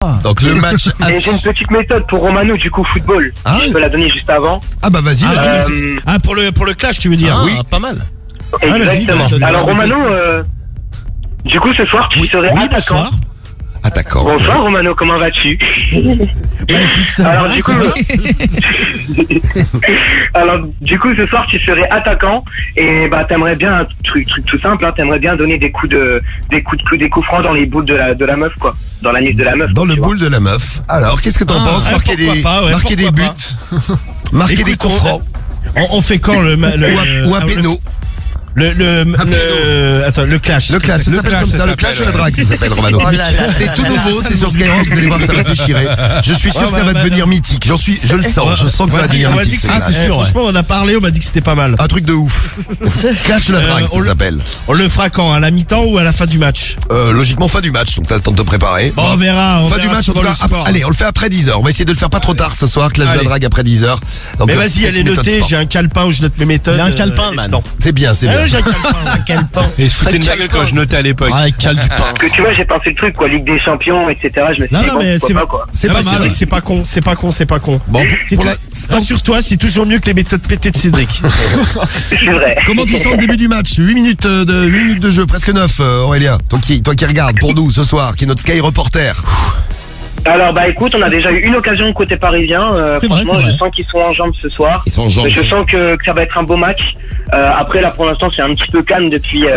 Donc le match. Et j'ai une petite méthode pour Romano, du coup, football. Ah. Je peux la donner juste avant. Ah bah vas-y, vas-y. Ah, pour le clash, tu veux dire? Oui. Pas mal. Exactement. vas-y, Alors, Romano, du coup, ce soir, tu serais Oui, attaquant. bonsoir. Attaquant. Bonsoir, Romano, comment vas-tu? Alors, du coup, ce soir, tu serais attaquant et bah t'aimerais bien un truc tout simple, hein, t'aimerais bien donner des coups francs dans les boules de la meuf, quoi, dans la nuque de la meuf. Dans le tu vois. boule de la meuf. Alors, qu'est-ce que t'en penses? Marquer des buts, marquer des coups francs. On fait quand le Ou à péno. Attends, le clash. Le clash, ça s'appelle comme ça, le clash la drague, ça s'appelle, Romano. Oh là là. C'est tout nouveau, c'est sur Skyrock, vous allez voir, ça va déchirer. Je suis sûr que ça va devenir mythique. Je le sens, que ça va devenir On m'a dit mythique. que ce clash. franchement, on a parlé, on m'a dit que c'était pas mal. Un truc de ouf. Clash la drague, ça s'appelle. On le fera quand? À la mi-temps ou à la fin du match? Logiquement, fin du match, donc t'as le temps de te préparer. Bon, on verra. Fin du match, en tout cas. Allez, on le fait après 10h. On va essayer de le faire pas trop tard ce soir, clash la drague après 10h. Mais vas-y, allez noter, j'ai un calepin où je note mes méthodes. Il a un calepin, man. Non. C'est bien, c'est bien. J'ai un calepin. Et je foutais de ma gueule quand je notais à l'époque. Ah, cale du pain. Parce que tu vois, j'ai pensé le truc, quoi, Ligue des Champions, etc. Je me suis dit, Non, mais c'est pas, quoi. C'est pas mal. C'est pas con, c'est pas con. Bon, Rassure-toi, c'est toujours mieux que les méthodes pétées de Cédric. C'est vrai. comment tu sens le début du match? 8 minutes de jeu, presque 9, Aurélien. Toi qui regarde pour nous ce soir, qui est notre Sky reporter. Alors bah écoute, on a déjà eu une occasion côté parisien. C'est vrai, Franchement, c'est vrai. je sens qu'ils sont en jambes ce soir. Ils sont en jambes. Je sens que ça va être un beau match. Après là pour l'instant c'est un petit peu calme depuis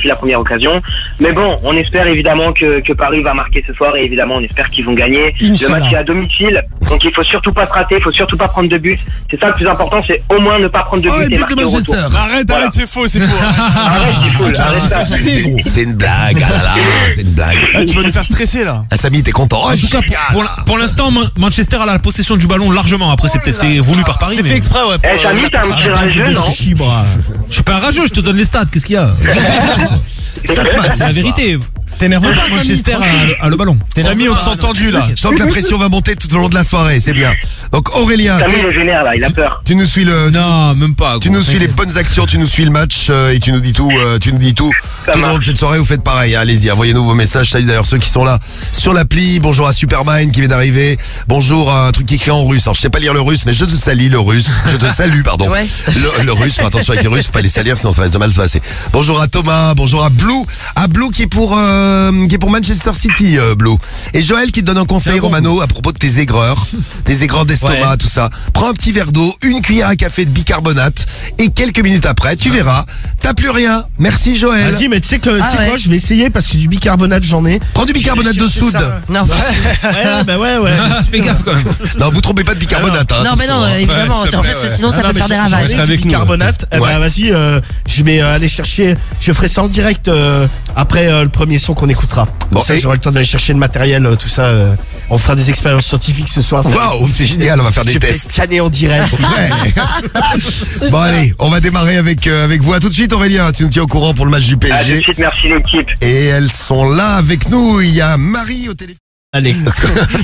la première occasion. Mais bon, on espère évidemment que Paris va marquer ce soir et évidemment on espère qu'ils vont gagner. Le match est à domicile, donc il faut surtout pas se rater, il faut surtout pas prendre de but. C'est ça le plus important, c'est au moins ne pas prendre de but et but de marquer au retour. Manchester. Arrête, Voilà. c'est faux. Arrête, il faut, arrête ça. C'est une blague, ah là là, c'est une blague. Tu vas nous faire stresser là. Ah, Samy, t'es content? En tout cas, pour l'instant, Manchester a la possession du ballon largement. Après, c'est peut-être fait voulu par Paris. C'est Mais... fait exprès, ouais. Eh Samy, t'as un petit rageux, non? Je suis pas un rageux, je te donne les stats. Qu'est-ce qu'il y a? C'est la vérité. T'énerve pas, Samy, Manchester a le ballon. Samy, on s'est tendu là. Je sens que la pression va monter tout au long de la soirée, c'est bien. Donc Aurélien, Samy il est vénère là, il a peur. tu nous suis Non, même pas. tu nous suis les bonnes actions, tu nous suis le match et tu nous dis tout, tout au long de cette soirée. Vous faites pareil, hein, allez-y, envoyez-nous vos messages. Salut d'ailleurs ceux qui sont là sur l'appli. Bonjour à Supermind qui vient d'arriver. Bonjour à un truc qui écrit en russe. Alors je sais pas lire le russe, mais je te salue le russe. Je te salue, pardon. Ouais. Le russe, faut attention avec les Russes, faut pas les salir sinon ça va se mal se passer. Bonjour à Thomas, bonjour à Blue qui est pour Manchester City, Blue. Et Joël qui te donne un conseil, Romano, à propos de tes aigreurs d'estomac, tout ça. Prends un petit verre d'eau, une cuillère à café de bicarbonate et quelques minutes après, tu verras, t'as plus rien. Merci Joël. Vas-y, mais tu sais ouais. quoi, je vais essayer parce que du bicarbonate j'en ai. Prends du bicarbonate de soude. Non. Ouais. Fais gaffe quand même. Non, vous trompez pas de bicarbonate. Hein, Non, mais non, évidemment. s'il te En plaît, fait, sinon ça peut faire des ravages. Reste avec nous. Bicarbonate. Eh Ouais. ben, vas-y, je vais aller chercher. Je ferai ça en direct après le premier son qu'on écoutera. Bon, Bon, ça, et- j'aurai le temps d'aller chercher le matériel, tout ça. On fera des expériences scientifiques ce soir. Waouh, c'est génial, on va faire des Je vais tests. scanner en direct. Ouais. Bon allez, on va démarrer avec vous. À tout de suite Aurélien, tu nous tiens au courant pour le match du À tout de PSG. suite, merci l'équipe. Et elles sont là avec nous. Il y a Marie au téléphone. Allez.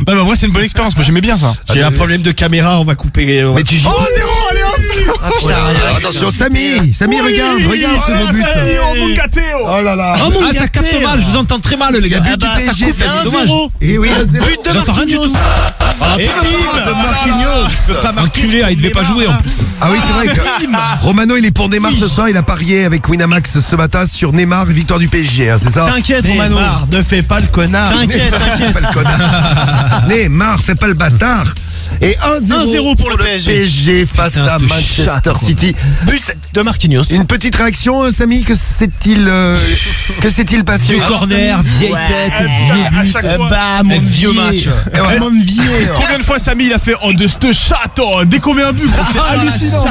Bah, moi, c'est une bonne expérience. Moi, j'aimais bien ça. J'ai un problème de caméra, on va couper. Mais tu joues. Oh, 0, allez hop. Ah putain. Attention, Samy, regarde ce beau but. Oh, mon gâté. Oh là là. Ah, ça capte mal, je vous entends très mal, les gars. but du ça PSG, coupe, c'est c'est dommage. Et oui, But de J'entends rien du tout. Marquinhos. Enculé, il devait pas jouer en plus. Ah oui, c'est vrai que Romano, il est pour Neymar ce soir. Il a parié avec Winamax ce matin sur Neymar et victoire du PSG, hein, c'est ça? T'inquiète, Romano. Ne fais pas le connard. T'inquiète. Fais pas le connard. Neymar, fais pas le bâtard. Et 1-0 pour le PSG face Putain, à cette Manchester chatte, City. But de Marquinhos. Une petite réaction, Samy, que s'est-il passé? Vieux corner, vieille tête, vieux but. Bah, mon vieux match. Et ouais. Mon vieux. Combien de fois Samy il a fait de cette chatte dès qu'on met un but, gros, c'est hallucinant.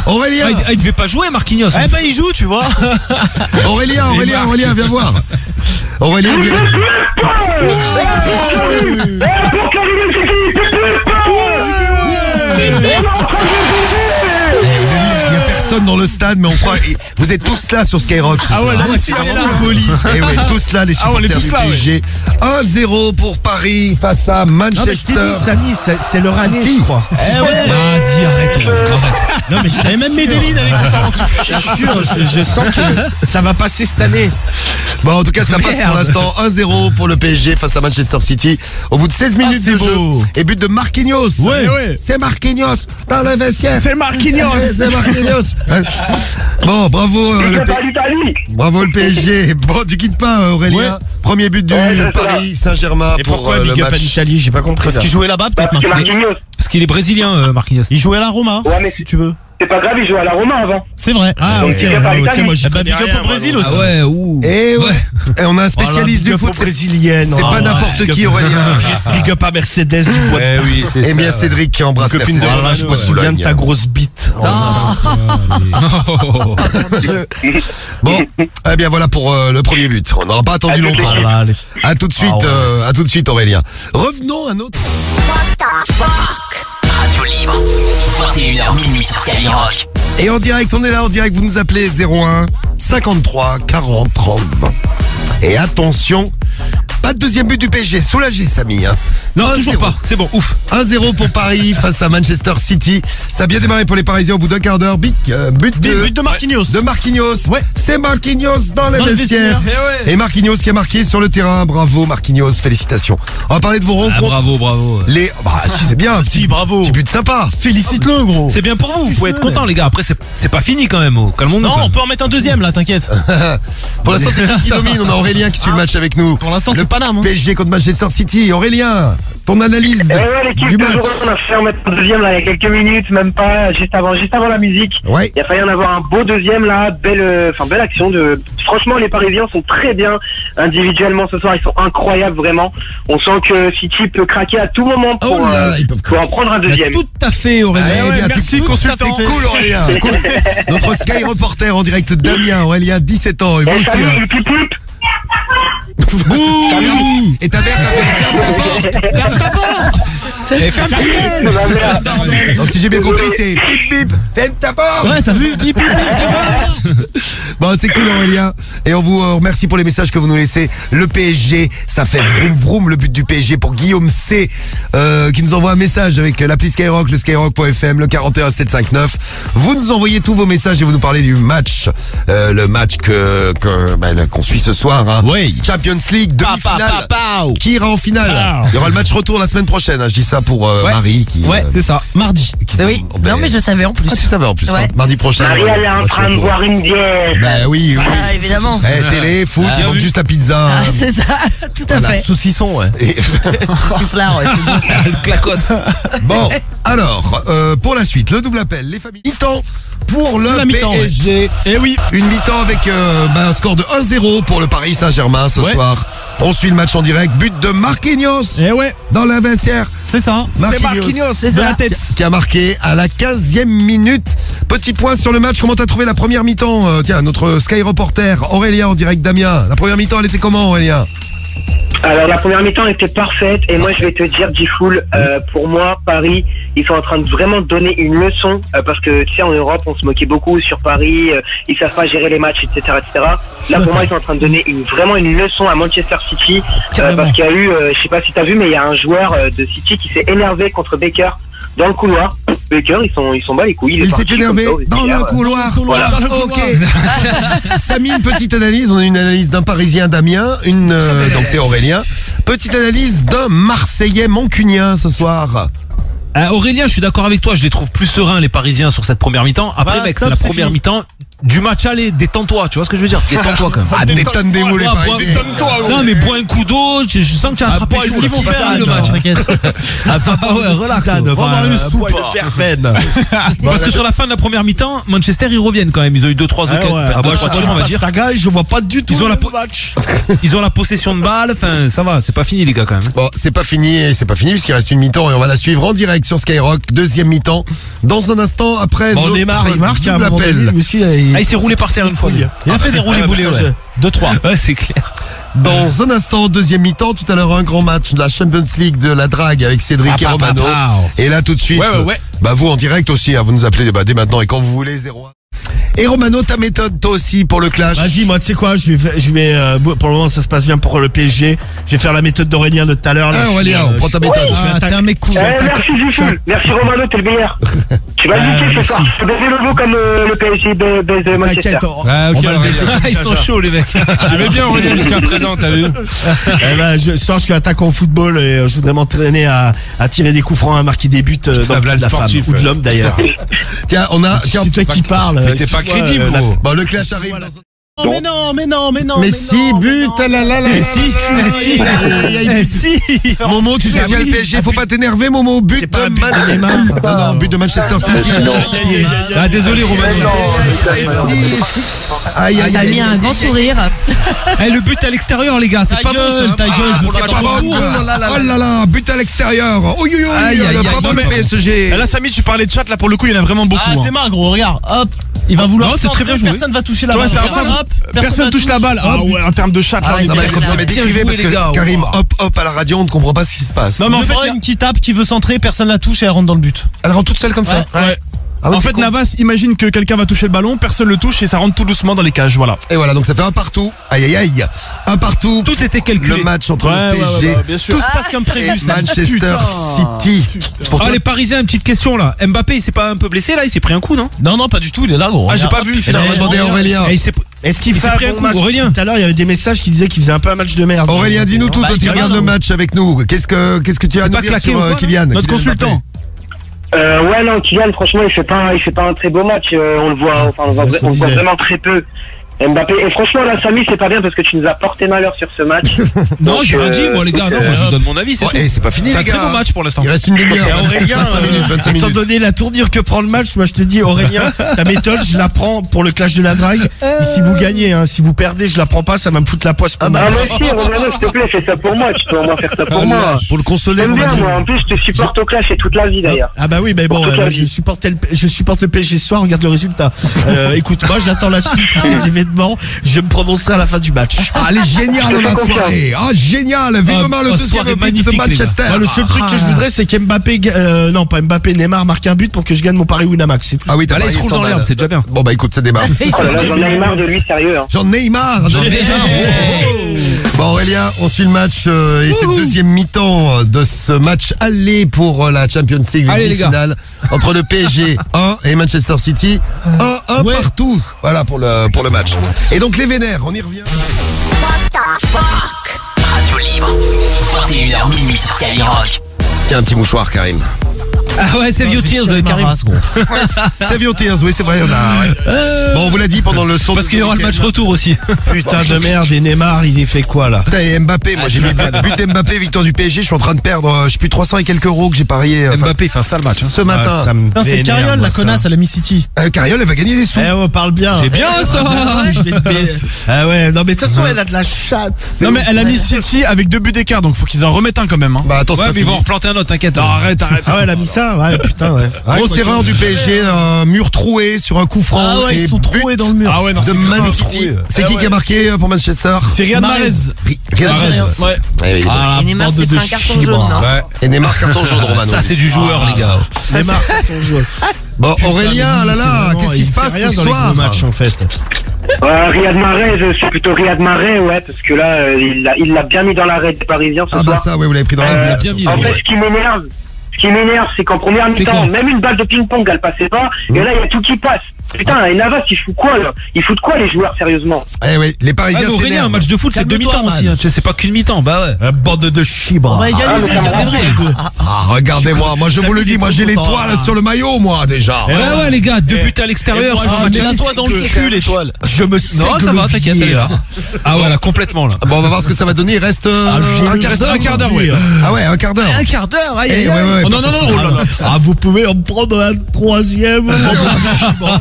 Aurélien, Il devait pas jouer, Marquinhos. Eh ben, il joue, tu vois. Aurélien, viens voir. Aurélien, Pour Karim personne dans le stade, mais on croit. Vous êtes tous là sur Skyrock. Ah ouais, là aussi, il y a la folie. Et ouais, tous là, les Ah, on est supporters tous du là, ouais. PSG. 1-0 pour Paris face à Non, mais je t'ai dit, Manchester. Samy, c'est leur année, je crois. Vas-y, arrête. Non, mais je Et même Medellin, elle est contente. je sens que ça va passer cette année. Bon, en tout cas, ça passe pour l'instant. 1-0 pour le PSG face à Manchester City. Au bout de 16 minutes c'est de jeu. beau. Et but de Marquinhos. Ouais. C'est Marquinhos dans le vestiaire. C'est Marquinhos. C'est Marquinhos. Bon, bravo, Il le fait pas l'Italie. bravo le PSG. Bon, tu quittes pas, Aurélien. Premier but du Ouais, je sais Paris Saint-Germain Et pour pourquoi le Big Up à match. l'Italie? J'ai pas compris. Parce ça. qu'il jouait là-bas, peut-être, C'est Marquinhos. Marquinhos. Parce qu'il est brésilien, Marquinhos. Il jouait à la Roma, Ouais, mais si tu veux. c'est pas grave, il jouait à la Roma avant. C'est vrai. Ah, Donc, ok. Big Up à Ouais, l'Italie. tu sais, moi, j'y Eh ben, connais big up rien, au Brésil moi, aussi. donc. ouais, ouh. Et ouais. Et on a un spécialiste Big du up foot. aux brésiliennes. C'est pas n'importe qui, Aurélien. Big up à Mercedes du bois. Eh oui, c'est Eh bien, Cédric qui embrasse Copine Mercedes. de voilà, je me souviens de ta grosse bite. Bon, eh bien voilà pour le premier but. On n'aura pas attendu longtemps. À tout de suite, à tout de suite, Aurélien. Revenons à notre. Radio Libre, 21h minuit sur Skyrock. Et en direct, on est là en direct. Vous nous appelez 01 53 40 30 20. Et attention, pas de deuxième but du PSG. Soulagé, Samy. Hein. Non, 1-0. toujours pas. C'est bon, ouf. 1-0 pour Paris face à Manchester City. Ça a bien démarré pour les Parisiens au bout d'un quart d'heure. But But de Marquinhos. de Marquinhos. Ouais. C'est Marquinhos dans les Dans le vestiaires. vestiaire. Et Marquinhos qui a marqué sur le terrain. Bravo Marquinhos, félicitations. On va parler de vos Ah, rencontres. bravo. Les bah si c'est bien. Si, bravo. Petit but sympa. Félicite-le, gros. C'est bien pour vous, vous pouvez être content les gars. Après c'est pas fini quand même. Calmons-nous. Non, quand on même. peut en mettre un deuxième, là, t'inquiète. Pour l'instant c'est qui domine. On a Aurélien qui suit le match avec nous. Pour l'instant, Le c'est Paname. Hein. PSG contre Manchester City. Aurélien, ton analyse Et ouais, l'équipe du de match. jour, on a fait en mettre un deuxième là il y a quelques minutes, même pas, juste avant la musique. Ouais. Il a fallu en avoir un beau deuxième là, belle action de. Franchement, les Parisiens sont très bien individuellement ce soir, ils sont incroyables vraiment. On sent que City peut craquer à tout moment pour, Oh là là, ils peuvent pour en prendre un deuxième. Tout à fait, Aurélien. Eh bien, merci, tout- consultant. C'est cool Aurélien. Cool. Notre Sky reporter en direct d'Amiens, Aurélien, 17 ans. Et vous Et aussi. salut, Hein. le pip-pip. Bouh. Et ta mère t'a fait ferme ta porte. Ferme ta porte. Ferme ta C'est gueule. ma mère. Donc si j'ai bien compris, c'est bip bip. Ferme ta porte. Ouais, t'as vu? Bip, bip, bip. Bon, c'est cool Aurélien. Et on vous remercie pour les messages que vous nous laissez. Le PSG, ça fait vroom vroom le but du PSG pour Guillaume C. Qui nous envoie un message avec l'appli Skyrock, le skyrock.fm, le 41759. Vous nous envoyez tous vos messages et vous nous parlez du match. Le match qu'on suit ce soir. Hein. Oui. Champions League, demi-finale. Qui ira en finale? Il y aura le match retour la semaine prochaine. Hein. Je dis ça pour Marie qui. Ouais, c'est ça. Mardi. Oui, non mais je savais en plus. Ah, tu savais en plus. Ouais. hein. Mardi prochain. Marie, elle est en match train de retour. boire une bière. Ben oui, oui. Ah, évidemment. Eh, télé, foot, il manque juste la pizza. Ah, c'est ça, tout à fait. Saucisson, ouais. Et- Soufflard, ouais, c'est bon ça. Le clacos. Bon, alors, pour la suite, le double appel, les familles. Mi-temps pour le C'est la mi-temps, PSG. Eh oui. Une mi-temps avec un score de 1-0 pour le Paris Saint-Germain ce Ouais. soir. On suit le match en direct. But de Marquinhos Eh ouais, dans le vestiaire. C'est ça. c'est Marquinhos C'est de ça. la tête. Qui a marqué à la 15e minute. Petit point sur le match. Comment t'as trouvé la première mi-temps? Tiens, notre Sky reporter Aurélien en direct d'Amiens. La première mi-temps, elle était comment, Aurélien? Alors la première mi-temps était parfaite et moi je vais te dire Jifoul, pour moi Paris ils sont en train de vraiment donner une leçon parce que tu sais en Europe on se moquait beaucoup sur Paris, ils savent pas gérer les matchs etc. Là pour moi ils sont en train de donner vraiment une leçon à Manchester City parce qu'il y a eu, je sais pas si t'as vu mais il y a un joueur de City qui s'est énervé contre Baker dans le couloir. Baker ils sont bas les couilles. Il s'est parti énervé comme ça au dans vestiaire. le couloir. Voilà. Ok. Samy, une petite analyse. On a une analyse d'un Parisien d'Amiens. Donc c'est Aurélien. Petite analyse d'un Marseillais mancunien ce soir. Aurélien, je suis d'accord avec toi, je les trouve plus sereins les Parisiens sur cette première mi-temps. Après Bah, mec, stop, c'est la c'est première fini. mi-temps du match aller, détends-toi, tu vois ce que je veux dire? Détends-toi quand même. Ah, détendez-vous les Ouais, Parisiens. Non mais bois un coup d'eau, je sens que tu as attrapé bois chaud, une là. Faut faire tisane, le match. t'inquiète. Ah ouais, relax. Vraiment une soupe. Parce que sur la fin de la première mi-temps, Manchester ils reviennent quand même. Ils ont eu 2-3 occasions, enfin, 2-3 tirs, on va dire. Je vois pas du tout Ils ont le la match. Ils ont la possession de balle, enfin ça va, c'est pas fini les gars quand même. Bon, c'est pas fini puisqu'il reste une mi-temps et on va la suivre en direct sur Skyrock. Deuxième mi-temps. Dans un instant après Bon, notre Neymar, il marque à un double moment donné, appel. lui aussi, là, il s'est roulé par terre une fois. Il a fait des roulés boulés, ouais. 2-3. Ouais, c'est clair. Dans un instant, deuxième mi-temps, tout à l'heure un grand match de la Champions League de la drague avec Cédric et Romano. Et là tout de suite, Ouais. bah vous en direct aussi, hein, vous nous appelez dès maintenant et quand vous voulez 01. Et Romano, ta méthode toi aussi pour le clash. Vas-y, moi, tu sais quoi, je vais pour le moment, ça se passe bien pour le PSG. Je vais faire la méthode d'Aurélien de tout à l'heure. Ah, Aurélien, on prend ta méthode. T'es un mec cool. Merci Zizou. Merci Romano, t'es le meilleur. Tu vas niquer ce soir. Je vais baiser le veau comme le PSG baise Manchester. T'inquiète, Ah, ok, on va le baiser. ils sont chauds les mecs. J'aimais bien Aurélien jusqu'à présent, t'as vu. Ce soir, je suis attaquant au football et je voudrais m'entraîner à tirer des coups francs, à marquer des buts dans le blague de la femme sportive, ou de l'homme d'ailleurs. Tiens, C'est toi qui parles. Mais t'es pas crédible, gros. Bon, le clash arrive. Mais non. Mais si, but, Mais si. Momo, tu soutiens le PSG, faut pas t'énerver, Momo. But C'est pas de un but de Neymar. Non, but de Manchester City. Ah, désolé Romano. Aïe, Ça a mis un grand sourire. Eh, le but à l'extérieur les gars, c'est pas bon ça. Ta gueule, je veux C'est pas pas trop. bon. Oh là là, but à l'extérieur. Oui, Aïe, aïe, aïe. pas bon le PSG. Là, Samy, tu parlais de chat, là, pour le coup, il y en a vraiment beaucoup. Ah, t'es marre, gros, regarde. Hop. Il va vouloir Non, c'est centrer, très bien joué. personne va toucher la Tu vois, balle. c'est un Regarde, centre. hop, Personne touche la balle. Ah ouais, en termes de chat, là, ouais, on est c'est Non, mais bien comme ça joué, m'est décrivé parce les que gars. Karim, Wow. hop à la radio, on ne comprend pas ce qui se passe. Non, mais en De fait, Bruyne qui tape, qui veut centrer, personne la touche et elle rentre dans le but. Elle rentre toute seule comme ça. Ouais. Ah ouais, En c'est fait, con. Navas imagine que quelqu'un va toucher le ballon, personne le touche et ça rentre tout doucement dans les cages. Voilà. Et voilà, donc ça fait un partout. Aïe aïe aïe. Un partout. Tout était calculé. Le match entre le PSG bien sûr. Tout se passe comme et prévu. ça. Manchester City. Pour Ah toi, les Parisiens, une petite question là. Mbappé il s'est pas un peu blessé là, il s'est pris un coup non? Non, pas du tout, il est là, gros. Ah, j'ai Regarde, pas vu. hop, il fait on va la- demander à Aurélien. Eh, il s'est- Est-ce qu'il Il fait s'est un pris un bon coup, match? Aurélien. Tout à l'heure, il y avait des messages qui disaient qu'il faisait un peu un match de merde. Aurélien, dis-nous tout. Bah, Toi, tu il regardes regarde, le match avec nous. Qu'est-ce que tu as à C'est nous pas dire claqué sur ou quoi, Kylian? Notre Kylian consultant. Mbappé. Ouais, non, Kylian, franchement, il fait pas un très beau match. On le voit, enfin, on c'est ce qu'on le voit disait. vraiment très peu. Mbappé, et franchement, là, Samy, c'est pas bien parce que tu nous as porté malheur sur ce match. Non, Donc, j'ai rien dit moi les gars, non, moi je vous donne mon avis, c'est Oh, tout. et c'est pas fini, C'est un les très gars. bon match pour l'instant. Il reste une demi-heure. Et Aurélien, 25 étant minutes. donné la tournure que prend le match, moi je te dis Aurélien, ta méthode, je la prends pour le clash de la drague. Et si vous gagnez, hein, si vous perdez, je la prends pas, ça va me foutre la poisse pour Ah, ma moi aussi, Romano, s'il te plaît, fais ça pour moi. Tu peux au moins faire ça pour moi. Pour le consoler, J'aime on va bien, dire. moi. En plus, je te supporte au clash et toute la vie, d'ailleurs. Ah bah oui, mais bon, Pour toute la je vie. supporte le PSG ce soir, regarde le résultat. Écoute, moi j'attends la suite des événements, je me prononcerai à la fin du match. Ah, elle est géniale la soirée. Ah, génial. Vivement le deuxième soirée but de magnifique, les gars. Manchester. Moi, le seul truc que je voudrais, c'est qu'Mbappé, non pas Mbappé, Neymar marque un but pour que je gagne mon pari Winamax. C'est tout. Ah oui, t'as Bah là il parié se roule 100 dans l'herbe, balles. c'est déjà bien. Bon bah écoute, ça démarre. Oh là là, j'en ai marre de lui, sérieux. Hein. J'en ai marre. Bon Aurélien, on suit le match et c'est le deuxième mi-temps de ce match aller pour la Champions League Allez, les gars. finale entre le PSG 1 et Manchester City 1 partout. Voilà pour le match. Et donc les Vénères, on y revient. Radio libre, 21h minuit sur Skyrock. Tiens un petit mouchoir Karim. Ah ouais, Save Your Tears Karim. Save your tears, oui c'est vrai on a. Bon on vous l'a dit pendant le son. Parce qu'il y aura le match retour aussi. Putain de merde, et Neymar, il est fait quoi là? Putain, et Mbappé, moi j'ai mis but d'Mbappé, victoire du PSG, je suis en train de perdre, je sais plus 300 et quelques euros que j'ai parié Mbappé fait un sale match. ce matin. Ah, ça me Putain, c'est vénère, Carriole, moi, la ça. connasse, elle a mis City. Carriole, elle va gagner des sous. Eh ouais, parle bien. C'est bien ça. Je vais te Ah ouais, non mais de toute façon, elle a de la chatte. Non, mais elle a mis City avec 2 buts d'écart, donc faut qu'ils en remettent un quand même. Hein. Bah attends, c'est Ouais pas mais ils vont en fini. replanter un autre, t'inquiète. Non, arrête. Ah ouais, elle a mis ça, ouais, putain, ouais. Grosse erreur du PSG, un mur troué sur un coup franc. Ah ouais, et ils sont but troués dans le mur. Ah ouais, non, de c'est Man grave City. troué. C'est qui a marqué pour Manchester? C'est Riyad Mahrez. Mahrez. Riyad Mahrez. Ouais. Ouais, oui. Ah, Et Neymar bande s'est de pris un carton chibres. jaune, non Ouais. Et Neymar carton jaune, Romano. Ça c'est du joueur les gars. Ça, Neymar, carton jaune. Bon, Aurélien, là là, qu'est-ce qui se passe ce soir? Match en fait. Riyad Mahrez, c'est plutôt Riyad Mahrez, ouais, parce que là, il l'a bien mis dans l'arrêt des Parisiens ce Ah bah soir. ça, ouais, vous l'avez pris dans la bien mis, En ouais. fait, ce qui m'énerve, c'est qu'en première C'est mi-temps, quoi même une balle de ping-pong, elle passait pas, et là, il y a tout qui passe. Putain, et Navas, il fout quoi, là? Il fout de quoi, les joueurs, sérieusement? Eh oui, les Ah Parisiens mais Aurélien, un s'énervent. match de foot c'est Calme-toi, demi-temps aussi. man. Tu sais, c'est pas qu'une mi-temps, bah ouais. Bande de chibres. On va égaliser, Ah, mais c'est vrai. Ah, regardez-moi, moi je vous le dis, moi j'ai l'étoile sur le maillot, moi déjà. Ouais ouais les gars, 2 buts à l'extérieur sur un match. Mets-la-toi dans le cul, l'étoile. Je me sais Non ça va, t'inquiète, elle est là. Ah voilà, complètement là. Bon, on va voir ce que ça va donner. Il reste un quart d'heure. ouais. Ah ouais, un quart d'heure. Un quart d'heure, aïe Eh, aïe ouais, ouais, aïe. pas Non, non, facile. non, oh là là. Ah, vous pouvez en prendre un troisième.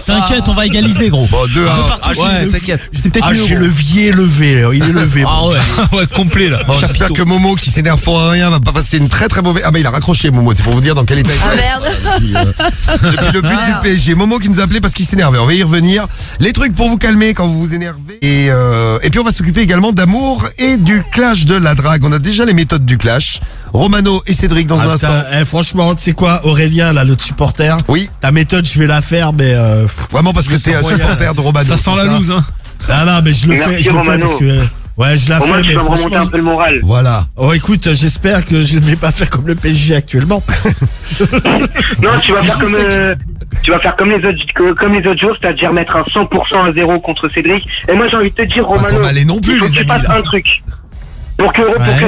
T'inquiète, on va égaliser, gros. Bon, 2-1. Ouais, t'inquiète. C'est peut-être Ah, mieux, j'ai gros. le levier levé. Il est levé. Ah ouais. Ouais, complet là. Bon, j'espère que Momo, qui s'énerve pour rien, va pas passer une très très mauvaise. Ah, bah il a raccroché Momo, c'est pour vous dire dans quel état il Ah est. merde. Depuis le but du PSG. Momo qui nous a appelé parce qu'il s'énervait. On va y revenir. Les trucs pour vous calmer quand vous vous énervez. Et puis on va s'occuper également d'amour et du clash de la drague. On a déjà les méthodes du clash. Romano et Cédric dans un instant. Franchement, tu sais quoi, Aurélien, là, l'autre supporter. Oui. Ta méthode, je vais la faire, mais. Vraiment parce que t'es un supporter de Romano. Ça sent la loose, hein. Ah non, mais je le Merci, fais, je le fais Romano. parce que. Ouais, je la Au moins, fais, tu mais vas me remonter franchement. un peu le moral. Voilà. Oh, écoute, j'espère que je ne vais pas faire comme le PSG actuellement. Non, tu vas faire comme les autres jours, c'est-à-dire mettre un 100% à 0 contre Cédric. Et moi, j'ai envie de te dire, Pas Romano, s'emballer non plus, il faut les que tu amis, fasses là. un truc. Pour que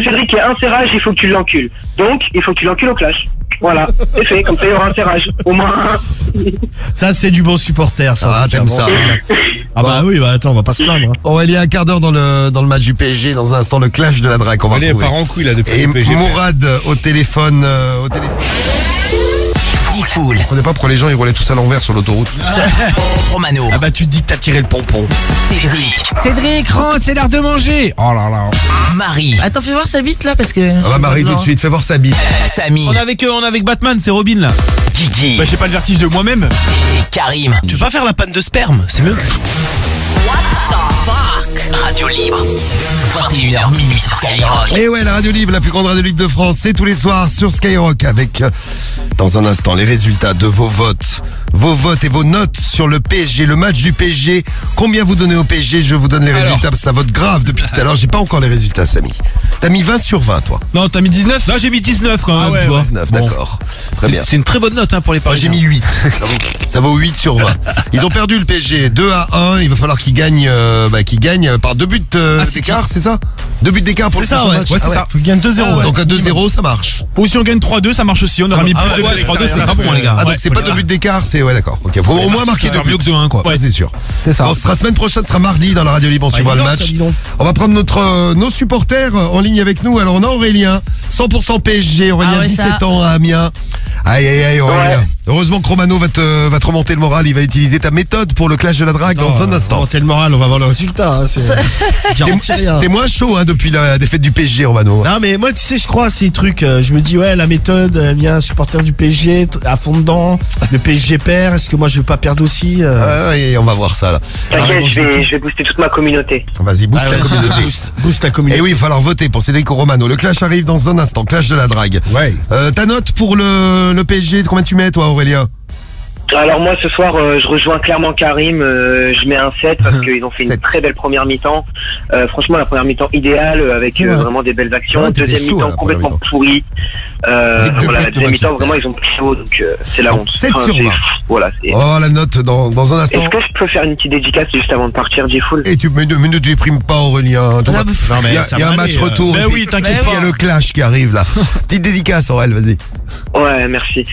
Cédric ait un serrage, il faut que tu l'encules. Donc, il faut que tu l'encules au clash. Voilà, c'est fait, comme ça il y aura un serrage. Au moins un. Ça, c'est du bon supporter, ça. Ah, t'aimes ça. Ah bah oui, bah attends, on va pas se plaindre. Hein. On va aller un quart d'heure dans le match du PSG. Dans un instant, le clash de la drague. On va Allez, elle retrouver. part en couille là depuis Et le PSG. Mourad au téléphone. Diffoul. Je connais pas pourquoi les gens ils roulaient tous à l'envers sur l'autoroute. Romano. Ah bah tu te dis que t'as tiré le pompon. Cédric. Cédric, rentre, c'est l'heure de manger. Oh là là. Marie. Attends, fais voir sa bite là parce que. Ah bah Marie tout de suite, fais voir sa bite. Samy. On est avec Batman, c'est Robin là. Guigui. Bah, j'ai pas le vertige de moi-même. Et Karim. Tu veux pas faire la panne de sperme? C'est mieux. Radio Libre. 21h minuit sur Skyrock. Et ouais, la radio libre, la plus grande radio libre de France, c'est tous les soirs sur Skyrock avec, dans un instant, les résultats de vos votes. Vos votes et vos notes sur le PSG, le match du PSG. Combien vous donnez au PSG? Je vous donne les résultats parce que ça vote grave depuis tout à l'heure. J'ai pas encore les résultats, Samy. T'as mis 20 sur 20, toi. Non, t'as mis 19? Là j'ai mis 19 quand même, Ah ouais, tu vois. 19, Bon. d'accord. Très bien. C'est une très bonne note hein, pour les Moi j'ai Parisiens. mis 8. Ça vaut 8 sur 20. Ils ont perdu le PSG 2-1. Il va falloir qu'ils gagnent, par 2 buts d'écart, c'est ça? 2 buts d'écart pour le C'est ça, prochain ouais. match. Ouais, c'est Ah ça. Faut qu'il gagne 2-0. Donc à 2-0, ça marche. Ou si on gagne 3-2, ça marche aussi. On aura mis Ah plus ouais, de 3-2 c'est pas bon les gars. Ah donc c'est pas 2 buts d'écart, c'est ouais d'accord. Ok, faut au moins marquer 2 Faire buts. mieux que 2-1 quoi. Ouais, c'est sûr. C'est ça. Bon, ce sera semaine prochaine, ce sera mardi dans la radio libre, on suivra le match. On va prendre nos supporters en ligne avec nous. Alors on a Aurélien, 100% PSG, Aurélien, Ah ouais, 17 ça. ans à Amiens. Aïe Aurélien. Ouais. Heureusement que Romano va te remonter le moral, il va utiliser ta méthode pour le clash de la drague dans un instant. Remonter le moral, on va voir le résultat. Hein, c'est... Garantis rien. T'es moins chaud hein, depuis la défaite du PSG, Romano. Non mais moi tu sais je crois à ces trucs, je me dis ouais la méthode, elle vient supporter du PSG à fond dedans, le PSG perd, est-ce que moi je vais pas perdre aussi Et on va voir ça là. T'inquiète, je vais booster toute ma communauté. Vas-y, booste Ah, la vas-y, communauté. booste la Et communauté. oui, il va falloir voter pour Cédric Romano. Le clash arrive dans un instant, clash de la drague. Ouais. Ta note pour le PSG, combien tu mets toi Aurélien? Alors moi ce soir je rejoins clairement Karim, je mets un 7 parce qu'ils ont fait une 7. très belle première mi-temps. Franchement la première mi-temps idéale avec C'est vrai. vraiment des belles actions. Ouais, t'étais Deuxième chaud, mi-temps la complètement première pourrie. Avec deux Voilà, buts la de deuxième mi-temps Manchester. vraiment ils ont pris chaud donc c'est la Donc, honte. 7 sur 20. Voilà, c'est... Oh la note dans un instant. Est-ce que je peux faire une petite dédicace juste avant de partir, J-Full? Et mais ne déprime pas Aurélien. Non, mais Il y a, ça il y a va un match aller, retour. Mais et oui, puis- t'inquiète Il y a pas. le clash qui arrive là. Petite dédicace Aurel, vas-y. Ouais, merci.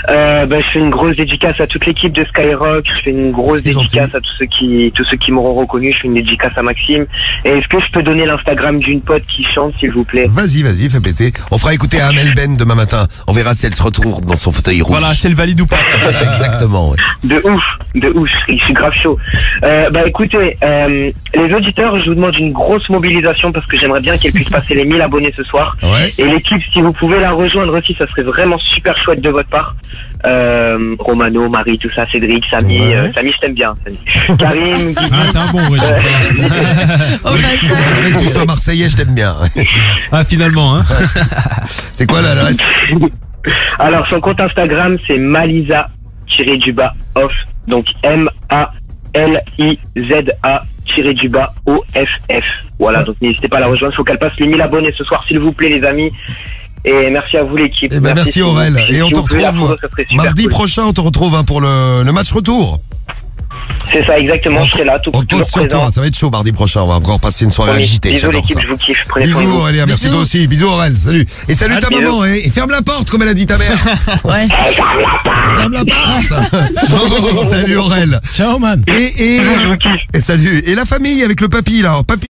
Je fais une grosse dédicace à toute l'équipe de Skyrock. Je fais une grosse C'est gentil. dédicace à tous ceux qui m'auront reconnu. Je fais une dédicace à Maxime. Et est-ce que je peux donner l'Instagram d'une pote qui chante, s'il vous plaît? Vas-y, fais péter. On fera écouter à Amel Ben demain matin. On verra si elle se retrouve dans son fauteuil rouge. Voilà, c'est le valide ou pas. Exactement. Ouais. De ouf. Je suis grave chaud. Écoutez, les auditeurs, je vous demande une grosse mobilisation parce que j'aimerais bien qu'elle puisse passer les 1000 abonnés ce soir. Ouais. Et l'équipe, si vous pouvez la rejoindre aussi, ça serait vraiment super chouette de votre part. Romano, Marie, tout ça, Cédric, Samy, Ouais. Samy, je t'aime bien. Samy. Karim, Guigui. Ah, t'es un bon Aurélien. Oh bah ça. Malgré que tu sois Marseillais, je t'aime bien. Ah finalement hein. C'est quoi l'adresse? Alors, son compte Instagram, c'est Malisa-off. Donc, MALIZA-OFF. Voilà, donc n'hésitez pas à la rejoindre. Il faut qu'elle passe les 1000 abonnés ce soir, s'il vous plaît, les amis. Et merci à vous, l'équipe. Eh ben, merci Aurel. Et on te retrouve mardi prochain, on te retrouve hein, pour le match retour. C'est ça, exactement. Je serai là, On compte toujours sur présent. toi, ça va être chaud mardi prochain. On va encore passer une soirée Promis. agitée. Bisous, J'adore l'équipe, ça. je vous kiffe. Prenez soin de Bisous vous. Aurélien, merci Bisous. toi aussi. Bisous Aurel, salut. Et salut ta bisous. maman, et ferme la porte comme elle a dit ta mère. Ouais. Ferme la porte. Salut Aurel. Ciao man. Et Je vous kiffe. salut. Et la famille avec le papy là. Papy